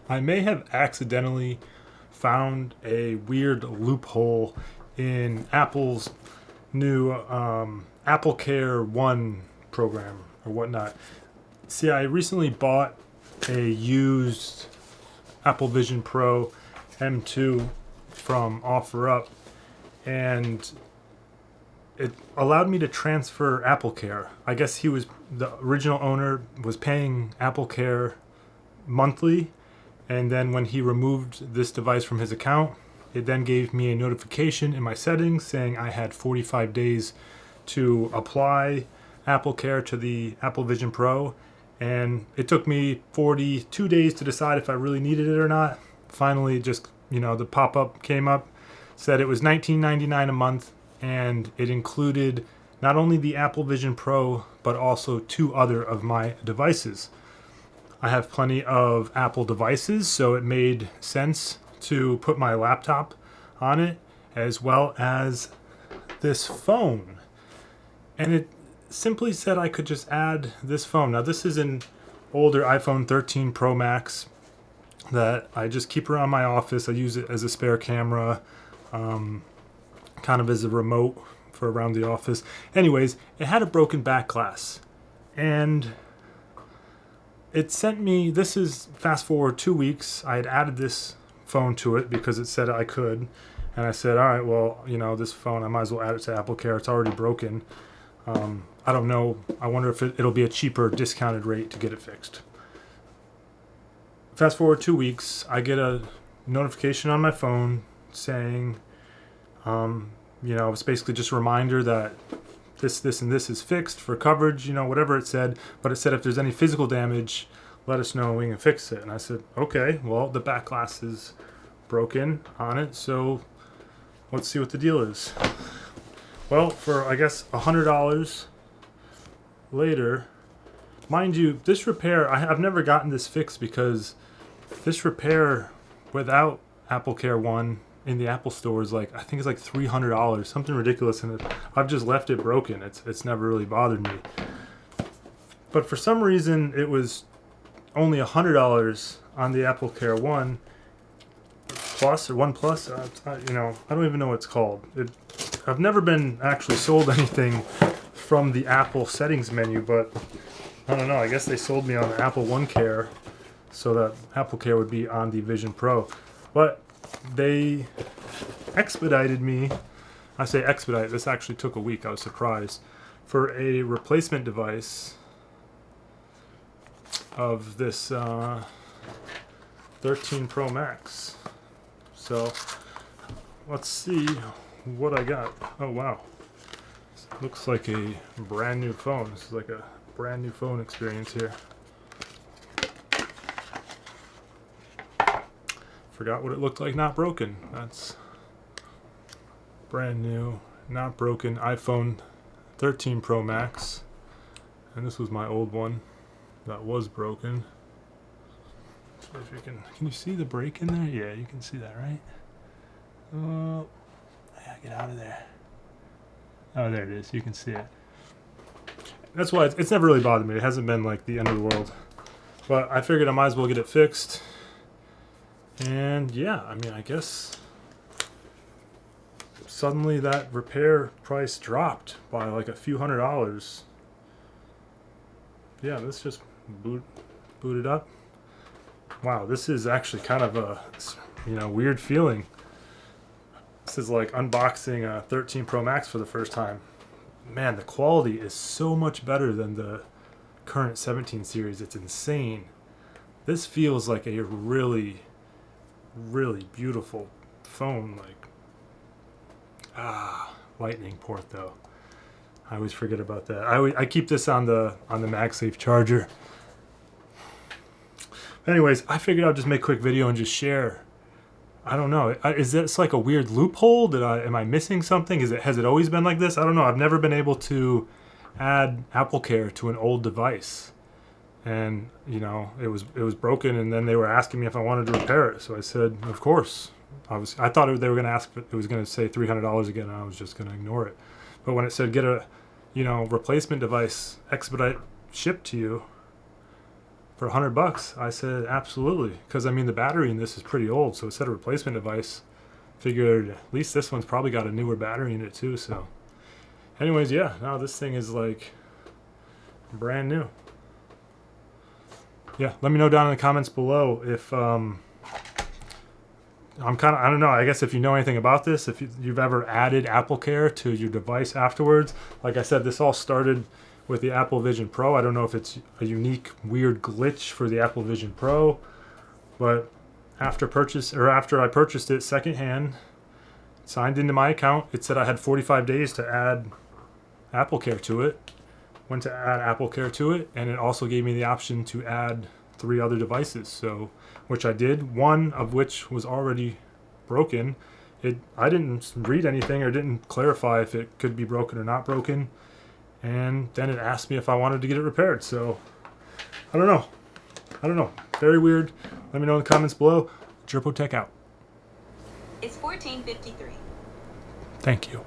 I may have accidentally found a weird loophole in Apple's new AppleCare One program or whatnot. See, I recently bought a used Apple Vision Pro M2 from OfferUp, and it allowed me to transfer AppleCare. I guess the original owner was paying AppleCare monthly, and then when he removed this device from his account, it then gave me a notification in my settings saying I had 45 days to apply AppleCare to the Apple Vision Pro, and it took me 42 days to decide if I really needed it or not. Finally, just, the pop-up came up, said it was $19.99 a month, and it included not only the Apple Vision Pro, but also two other of my devices. I have plenty of Apple devices, so it made sense to put my laptop on it, as well as this phone. And it simply said I could just add this phone. Now, this is an older iPhone 13 Pro Max that I just keep around my office. I use it as a spare camera, kind of as a remote for around the office. Anyways, it had a broken back glass, and it sent me, this is fast forward 2 weeks. I had added this phone to it because it said I could, and I said, all right, well, this phone, I might as well add it to AppleCare. It's already broken. I don't know. I wonder if it'll be a cheaper discounted rate to get it fixed. Fast forward 2 weeks, I get a notification on my phone saying, it's basically just a reminder that this, and this is fixed for coverage, whatever it said. But it said if there's any physical damage, let us know and we can fix it. And I said, okay, well, the back glass is broken on it, so let's see what the deal is. Well, for, I guess, $100 later, mind you, this repair, I've never gotten this fixed because this repair without AppleCare One in the Apple store is I think it's like $300, something ridiculous, and I've just left it broken. It's never really bothered me. But for some reason, it was only $100 on the AppleCare One Plus or One Plus. I don't even know what it's called. I've never been actually sold anything from the Apple settings menu, but I don't know. I guess they sold me on the Apple One Care so that AppleCare would be on the Vision Pro. But they expedited me. I say expedite. This actually took a week. I was surprised. For a replacement device of this 13 Pro Max. So let's see what I got. Oh, wow. Looks like a brand new phone. This is like a brand new phone experience here. Forgot what it looked like not broken. That's brand new, not broken iPhone 13 Pro Max. And this was my old one that was broken. So if you can you see the break in there? Yeah, you can see that, right? Oh, yeah, get out of there. Oh, there it is. You can see it. That's why it's never really bothered me. It hasn't been like the end of the world. But I figured I might as well get it fixed. And yeah, I guess suddenly that repair price dropped by like a few $100s. Yeah, let's just boot it up. Wow, this is actually kind of a weird feeling. This is like unboxing a 13 Pro Max for the first time. Man, the quality is so much better than the current 17 series. It's insane. This feels like a really, really beautiful phone. Lightning port though. I always forget about that. I keep this on the MagSafe charger. Anyways, I figured I'd just make a quick video and just share. I don't know. Is this like a weird loophole? Am I missing something? Has it always been like this? I don't know. I've never been able to add AppleCare to an old device, and it was broken. And then they were asking me if I wanted to repair it, so I said, of course. I thought they were going to ask. It was going to say $300 again, and I was just going to ignore it. But when it said get a replacement device expedite shipped to you, for $100. I said absolutely, because I mean the battery in this is pretty old, so it said a replacement device. Figured at least this one's probably got a newer battery in it too. So, anyways, yeah, now this thing is like brand new. Yeah, let me know down in the comments below if I don't know, I guess if you know anything about this, if you've ever added AppleCare to your device afterwards. Like I said, this all started with the Apple Vision Pro. I don't know if it's a unique, weird glitch for the Apple Vision Pro, but after I purchased it secondhand, signed into my account, it said I had 45 days to add AppleCare to it. Went to add AppleCare to it, and it also gave me the option to add 3 other devices, so which I did, one of which was already broken. I didn't read anything or didn't clarify if it could be broken or not broken, and then it asked me if I wanted to get it repaired. So I don't know, very weird. Let me know in the comments below. Gerpo Tech out. It's 14:53. Thank you.